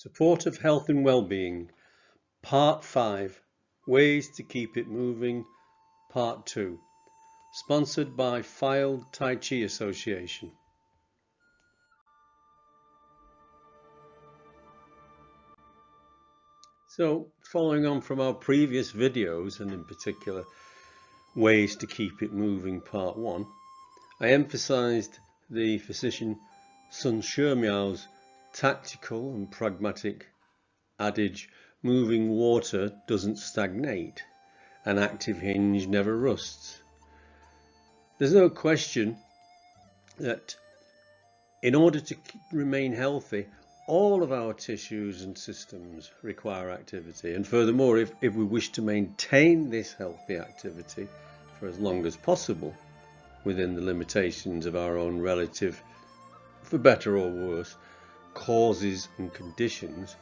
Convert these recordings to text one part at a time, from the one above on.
Support of Health and Wellbeing, Part 5, Ways to Keep It Moving, Part 2, sponsored by Filed Tai Chi Association. So, following on from our previous videos, and in particular, Ways to Keep It Moving, Part 1, I emphasized the physician Sun Shemiao's tactical and pragmatic adage, moving water doesn't stagnate, an active hinge never rusts. There's no question that in order to remain healthy, all of our tissues and systems require activity. And furthermore, if we wish to maintain this healthy activity for as long as possible, within the limitations of our own relative, for better or worse, causes and conditions,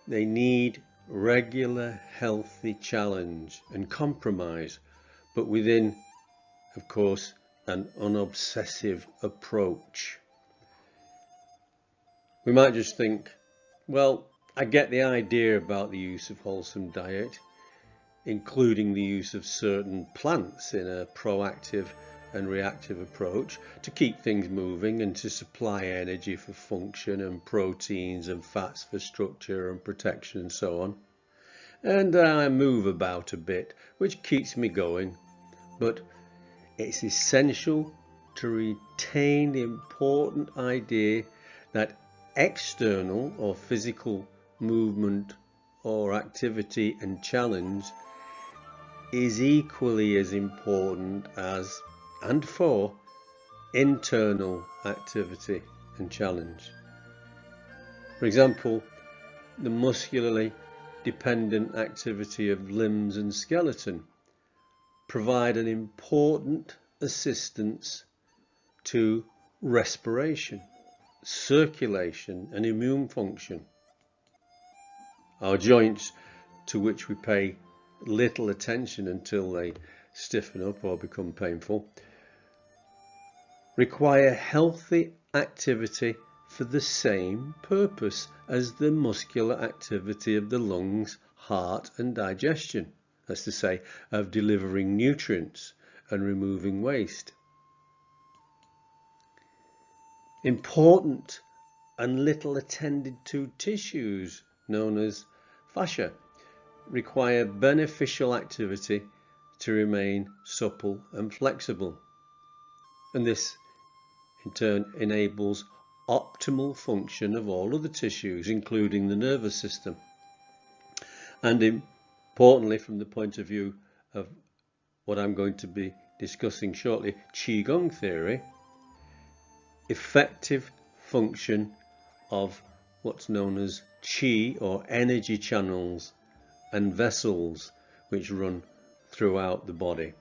they need regular healthy challenge and compromise, but within, of course, an unobsessive approach. We might just think, well, I get the idea about the use of wholesome diet, including the use of certain plants in a proactive and reactive approach to keep things moving and to supply energy for function and proteins and fats for structure and protection and so on. And I move about a bit, which keeps me going, but it's essential to retain the important idea that external or physical movement or activity and challenge is equally as important as and for internal activity and challenge. For example, the muscularly dependent activity of limbs and skeleton provide an important assistance to respiration, circulation and immune function. Our joints, to which we pay little attention until they stiffen up or become painful, require healthy activity for the same purpose as the muscular activity of the lungs, heart and digestion, that's to say, of delivering nutrients and removing waste. Important and little attended to tissues, known as fascia, require beneficial activity to remain supple and flexible. And this in turn enables optimal function of all other tissues, including the nervous system. And importantly, from the point of view of what I'm going to be discussing shortly, Qigong theory, effective function of what's known as Qi or energy channels and vessels which run throughout the body.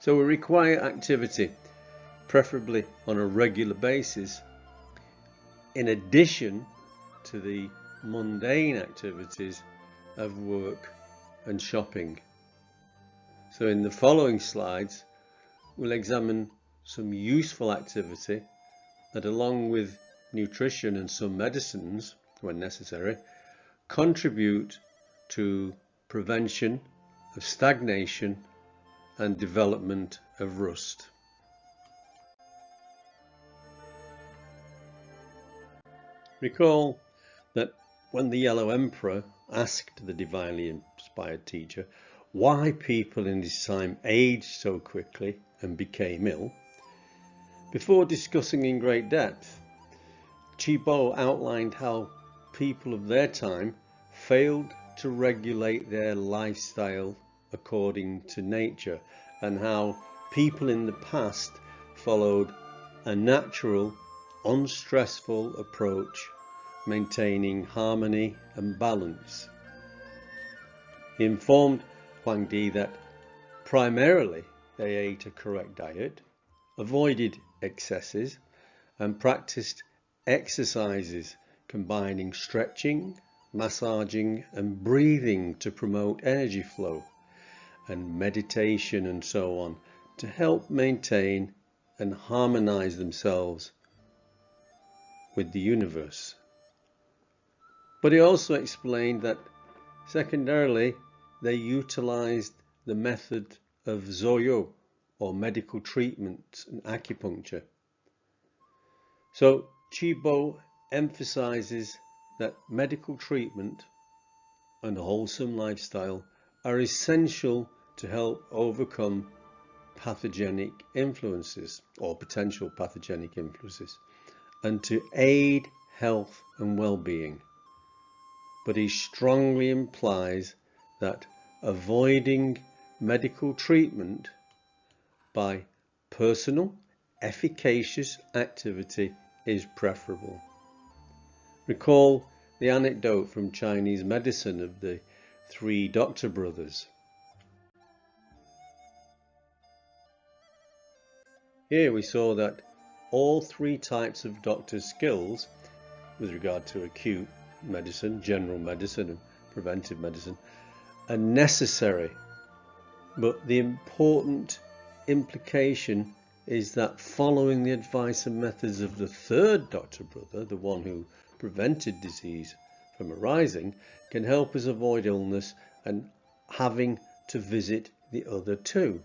So we require activity, preferably on a regular basis, in addition to the mundane activities of work and shopping. So in the following slides, we'll examine some useful activity that, along with nutrition and some medicines, when necessary, contribute to prevention of stagnation and development of rust. Recall that when the Yellow Emperor asked the divinely inspired teacher why people in his time aged so quickly and became ill, before discussing in great depth, Qibo outlined how people of their time failed to regulate their lifestyle according to nature, and how people in the past followed a natural, unstressful approach, maintaining harmony and balance. He informed Huang Di that primarily they ate a correct diet, avoided excesses, and practiced exercises combining stretching, massaging and breathing to promote energy flow, and meditation and so on to help maintain and harmonize themselves with the universe. But he also explained that secondarily they utilized the method of Zoyo, or medical treatment and acupuncture. So Qigong emphasizes that medical treatment and a wholesome lifestyle are essential to help overcome pathogenic influences or potential pathogenic influences and to aid health and well-being. But he strongly implies that avoiding medical treatment by personal, efficacious activity is preferable. Recall the anecdote from Chinese medicine of the 3 doctor brothers. Here we saw that all 3 types of doctor's skills, with regard to acute medicine, general medicine and preventive medicine, are necessary. But the important implication is that following the advice and methods of the 3rd doctor brother, the one who prevented disease from arising, can help us avoid illness and having to visit the other 2.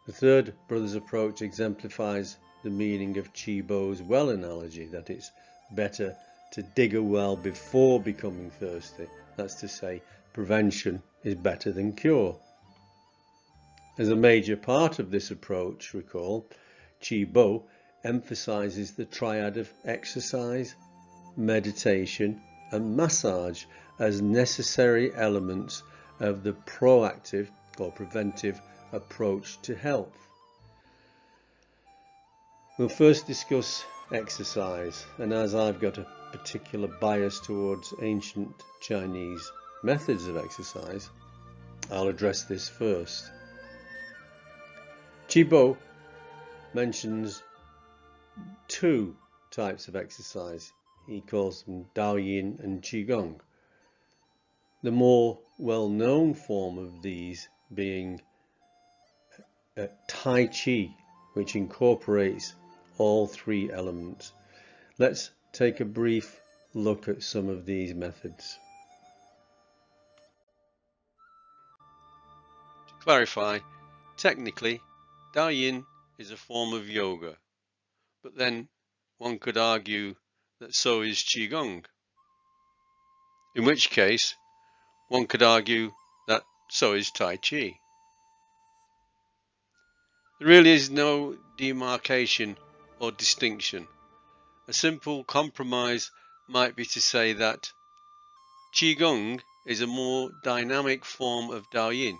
The 3rd brother's approach exemplifies the meaning of Qigong's well analogy, that it's better to dig a well before becoming thirsty. That's to say, prevention is better than cure. As a major part of this approach, recall, Qigong emphasizes the triad of exercise, meditation and massage as necessary elements of the proactive or preventive approach to health. We'll first discuss exercise, and as I've got a particular bias towards ancient Chinese methods of exercise, I'll address this first. Qigong mentions 2 types of exercise. He calls them Daoyin and Qigong. The more well-known form of these being Tai Chi, which incorporates all 3 elements. Let's take a brief look at some of these methods. To clarify, technically, Daoyin is a form of yoga, but then one could argue that so is Qigong, in which case one could argue that so is Tai Chi. There really is no demarcation or distinction. A simple compromise might be to say that Qigong is a more dynamic form of Daoyin,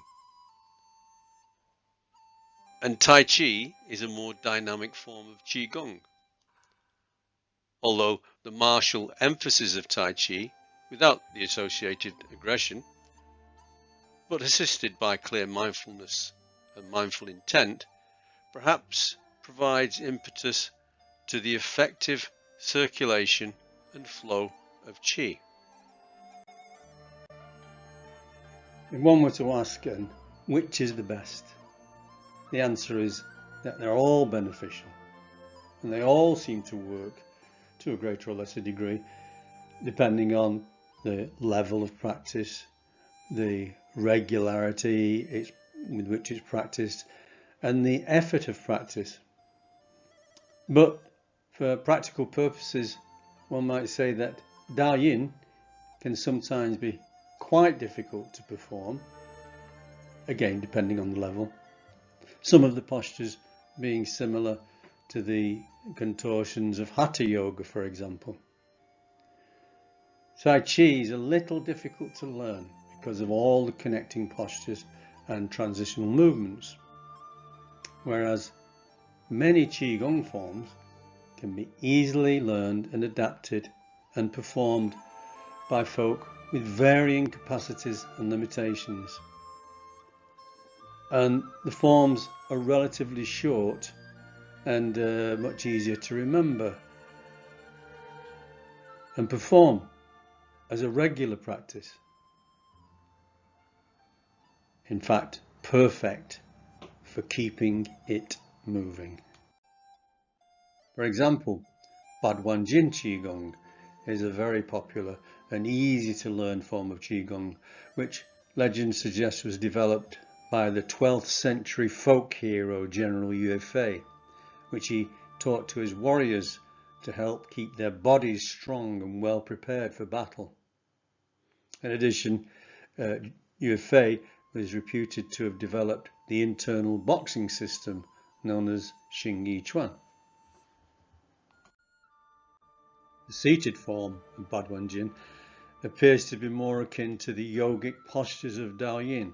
and Tai Chi is a more dynamic form of Qigong. Although the martial emphasis of Tai Chi, without the associated aggression, but assisted by clear mindfulness and mindful intent, perhaps provides impetus to the effective circulation and flow of Qi. If one were to ask, which is the best? The answer is that they're all beneficial, and they all seem to work to a greater or lesser degree, depending on the level of practice, the regularity with which it's practiced, and the effort of practice. But for practical purposes, one might say that Daoyin can sometimes be quite difficult to perform, again depending on the level. Some of the postures being similar to the contortions of Hatha Yoga, for example. Tai Chi is a little difficult to learn because of all the connecting postures and transitional movements, whereas many Qigong forms can be easily learned and adapted and performed by folk with varying capacities and limitations. And the forms are relatively short and much easier to remember and perform as a regular practice. In fact, perfect for keeping it moving. For example, Baduanjin Qigong is a very popular and easy to learn form of Qigong, which legend suggests was developed by the 12th century folk hero General Yue Fei, which he taught to his warriors to help keep their bodies strong and well prepared for battle. In addition, Yue Fei was reputed to have developed the internal boxing system known as Taijiquan. The seated form of Baduanjin appears to be more akin to the yogic postures of Daoyin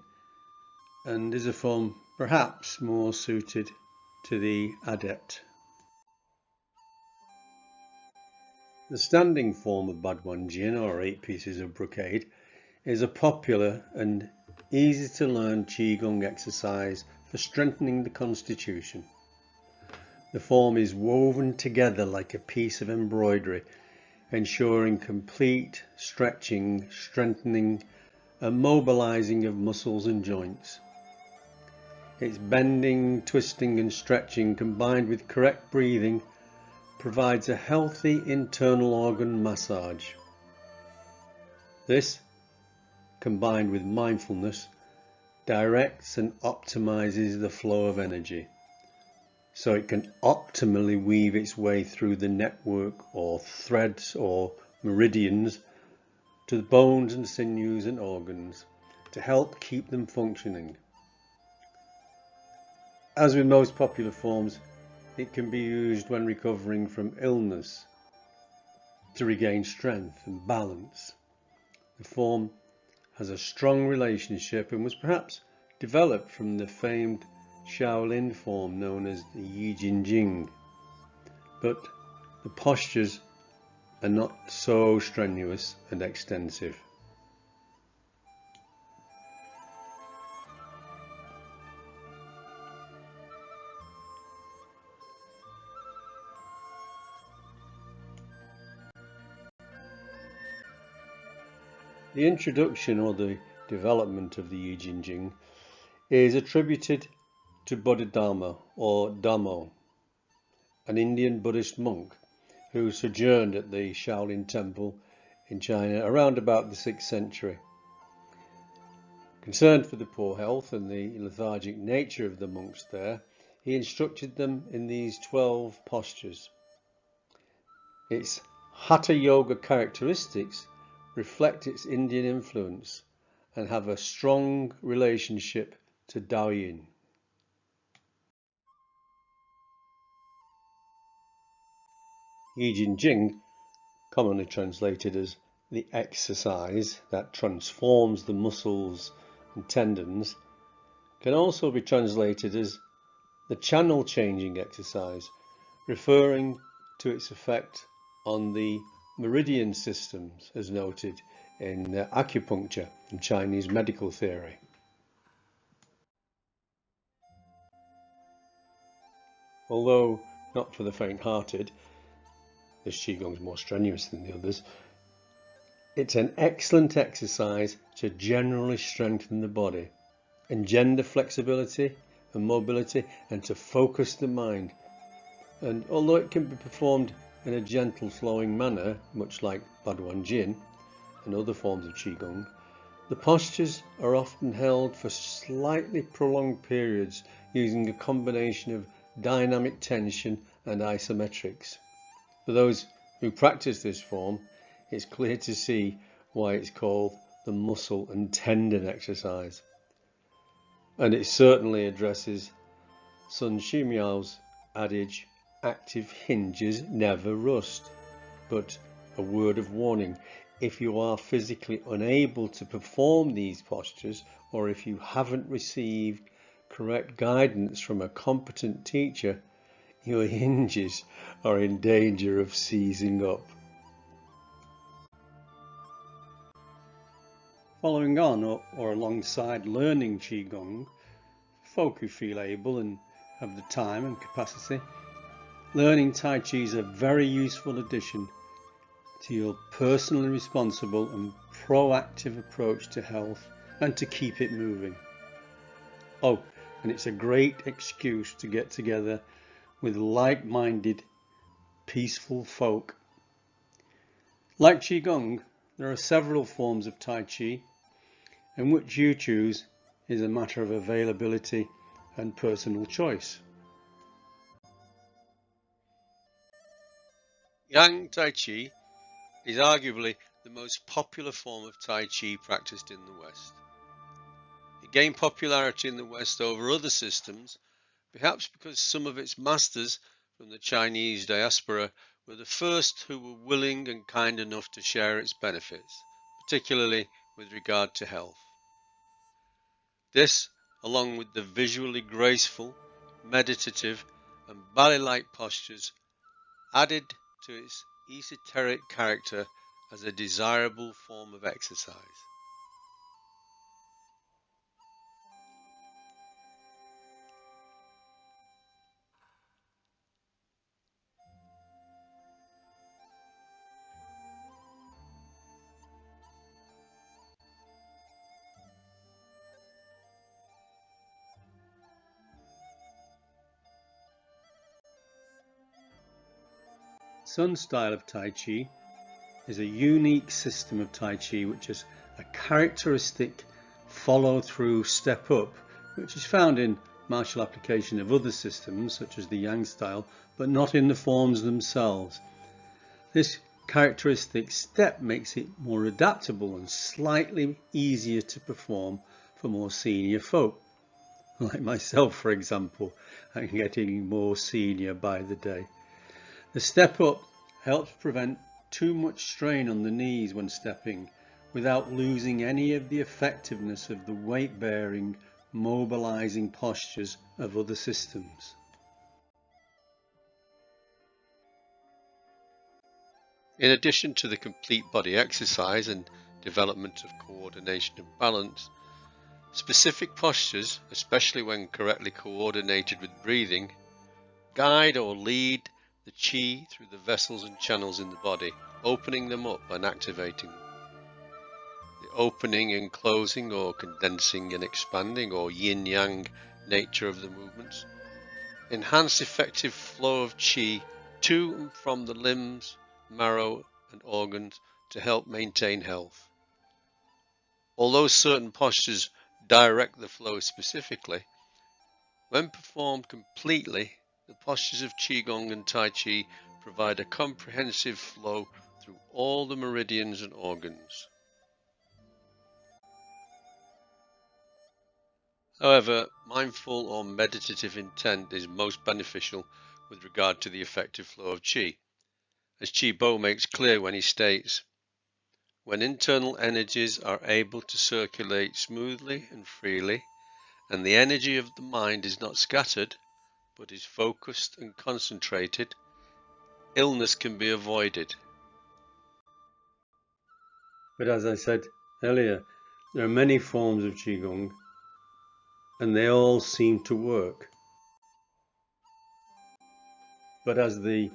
and is a form perhaps more suited to the adept. The standing form of Baduanjin, or 8 pieces of brocade, is a popular and easy to learn Qigong exercise for strengthening the constitution. The form is woven together like a piece of embroidery, ensuring complete stretching, strengthening and mobilizing of muscles and joints. Its bending, twisting and stretching combined with correct breathing provides a healthy internal organ massage. This, combined with mindfulness, directs and optimizes the flow of energy, so it can optimally weave its way through the network or threads or meridians to the bones and sinews and organs to help keep them functioning. As with most popular forms, it can be used when recovering from illness to regain strength and balance. The form has a strong relationship and was perhaps developed from the famed Shaolin form known as the Yijinjing, but the postures are not so strenuous and extensive. The introduction or the development of the Yijinjing is attributed to Bodhidharma or Dhammo, an Indian Buddhist monk who sojourned at the Shaolin Temple in China around about the 6th century. Concerned for the poor health and the lethargic nature of the monks there, he instructed them in these 12 postures. Its Hatha Yoga characteristics reflect its Indian influence and have a strong relationship to Daoyin. Yijinjing, commonly translated as the exercise that transforms the muscles and tendons, can also be translated as the channel changing exercise, referring to its effect on the meridian systems as noted in acupuncture and Chinese medical theory. Although not for the faint-hearted, this Qigong is more strenuous than the others, it's an excellent exercise to generally strengthen the body, engender flexibility and mobility, and to focus the mind. And although it can be performed in a gentle flowing manner, much like Baduanjin and other forms of Qigong, the postures are often held for slightly prolonged periods using a combination of dynamic tension and isometrics. For those who practice this form, it's clear to see why it's called the muscle and tendon exercise. And it certainly addresses Sun Shimiao's adage, active hinges never rust. But a word of warning, if you are physically unable to perform these postures, or if you haven't received correct guidance from a competent teacher, your hinges are in danger of seizing up. Following on or alongside learning Qigong, folk who feel able and have the time and capacity, learning Tai Chi is a very useful addition to your personally responsible and proactive approach to health and to keep it moving. Oh, and it's a great excuse to get together with like-minded, peaceful folk. Like Qigong, there are several forms of Tai Chi, and which you choose is a matter of availability and personal choice. Yang Tai Chi is arguably the most popular form of Tai Chi practiced in the West. It gained popularity in the West over other systems, perhaps because some of its masters from the Chinese diaspora were the first who were willing and kind enough to share its benefits, particularly with regard to health. This, along with the visually graceful, meditative and ballet-like postures, added to its esoteric character as a desirable form of exercise. Sun's style of Tai Chi is a unique system of Tai Chi which has a characteristic follow-through step up, which is found in martial application of other systems such as the Yang style, but not in the forms themselves. This characteristic step makes it more adaptable and slightly easier to perform for more senior folk, like myself for example. I'm getting more senior by the day. The step up helps prevent too much strain on the knees when stepping without losing any of the effectiveness of the weight-bearing, mobilizing postures of other systems. In addition to the complete body exercise and development of coordination and balance, specific postures, especially when correctly coordinated with breathing, guide or lead the qi through the vessels and channels in the body, opening them up and activating them. The opening and closing or condensing and expanding or yin-yang nature of the movements enhance effective flow of qi to and from the limbs, marrow and organs to help maintain health. Although certain postures direct the flow specifically, when performed completely, the postures of Qigong and Tai Chi provide a comprehensive flow through all the meridians and organs. However, mindful or meditative intent is most beneficial with regard to the effective flow of Qi, as Qi Bo makes clear when he states, "When internal energies are able to circulate smoothly and freely, and the energy of the mind is not scattered, but is focused and concentrated, illness can be avoided." But as I said earlier, there are many forms of Qigong, and they all seem to work. But as the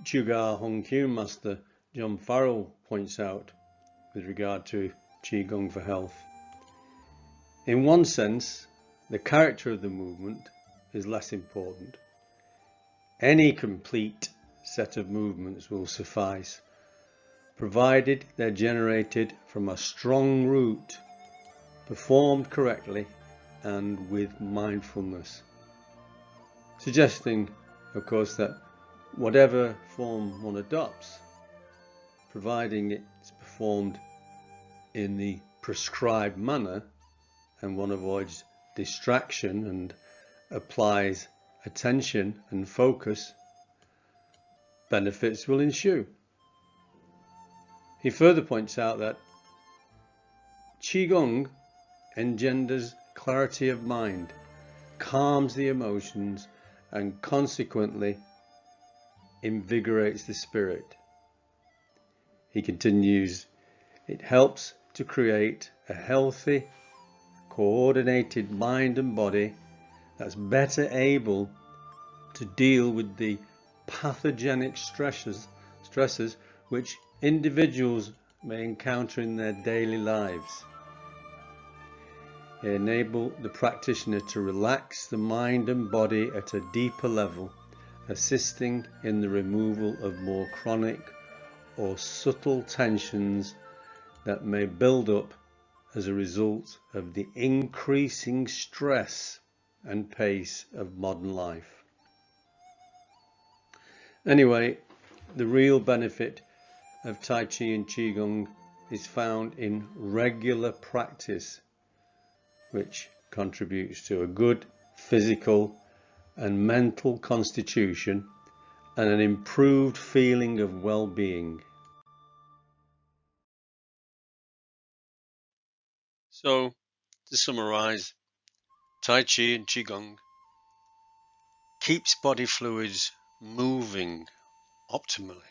Chugar Hong Kyu master John Farrell points out with regard to Qigong for health, in one sense, the character of the movement is less important. Any complete set of movements will suffice, provided they're generated from a strong root, performed correctly and with mindfulness. Suggesting, of course, that whatever form one adopts, providing it's performed in the prescribed manner and one avoids distraction and applies attention and focus, benefits will ensue. He further points out that Qigong engenders clarity of mind, calms the emotions, and consequently invigorates the spirit. He continues, it helps to create a healthy, coordinated mind and body that's better able to deal with the pathogenic stresses which individuals may encounter in their daily lives. They enable the practitioner to relax the mind and body at a deeper level, assisting in the removal of more chronic or subtle tensions that may build up as a result of the increasing stress and pace of modern life. Anyway, the real benefit of Tai Chi and Qigong is found in regular practice, which contributes to a good physical and mental constitution and an improved feeling of well-being. So, to summarize, Tai Chi and Qigong keeps body fluids moving optimally.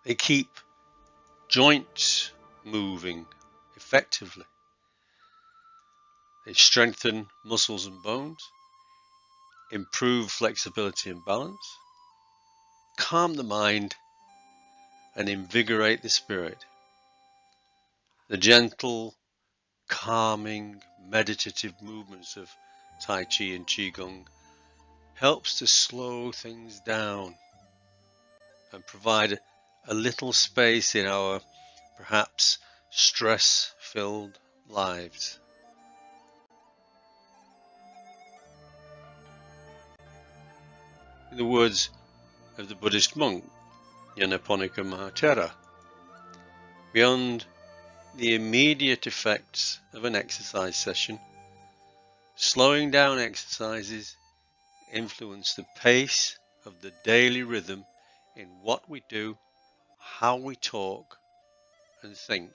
They keep joints moving effectively. They strengthen muscles and bones, improve flexibility and balance, calm the mind, and invigorate the spirit. The gentle, calming, meditative movements of Tai Chi and Qigong helps to slow things down and provide a little space in our perhaps stress-filled lives. In the words of the Buddhist monk Nyanaponika Mahatera, beyond the immediate effects of an exercise session, slowing down exercises influence the pace of the daily rhythm in what we do, how we talk and think.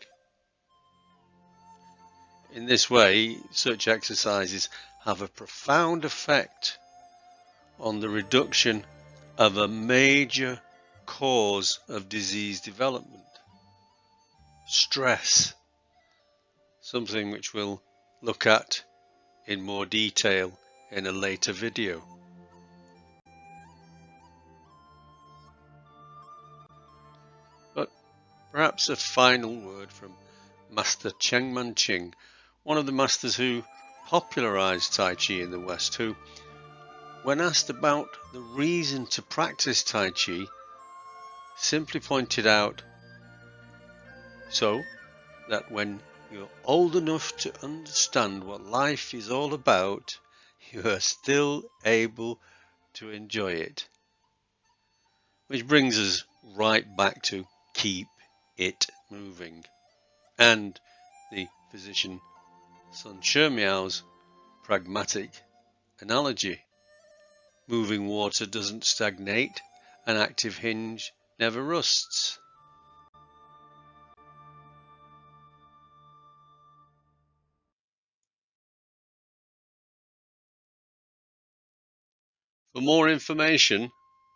In this way, such exercises have a profound effect on the reduction of a major cause of disease development, stress, something which we'll look at in more detail in a later video. But perhaps a final word from Master Cheng, one of the masters who popularized Tai Chi in the West, who, when asked about the reason to practice Tai Chi, simply pointed out, so that when you're old enough to understand what life is all about, you are still able to enjoy it. Which brings us right back to keep it moving, and the physician Sun Shermiao's pragmatic analogy. Moving water doesn't stagnate, an active hinge never rusts. For more information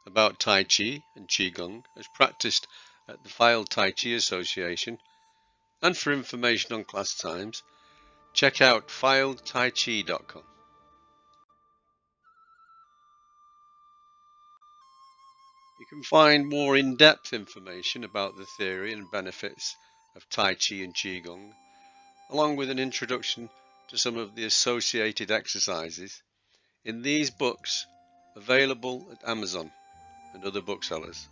about Tai Chi and Qigong as practiced at the Filed Tai Chi Association, and for information on class times, check out filedtaichi.com. You can find more in-depth information about the theory and benefits of Tai Chi and Qigong, along with an introduction to some of the associated exercises, in these books available at Amazon and other booksellers.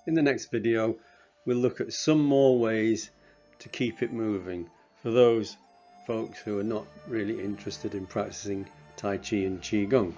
In the next video, we'll look at some more ways to keep it moving for those folks who are not really interested in practicing Tai Chi and Qigong.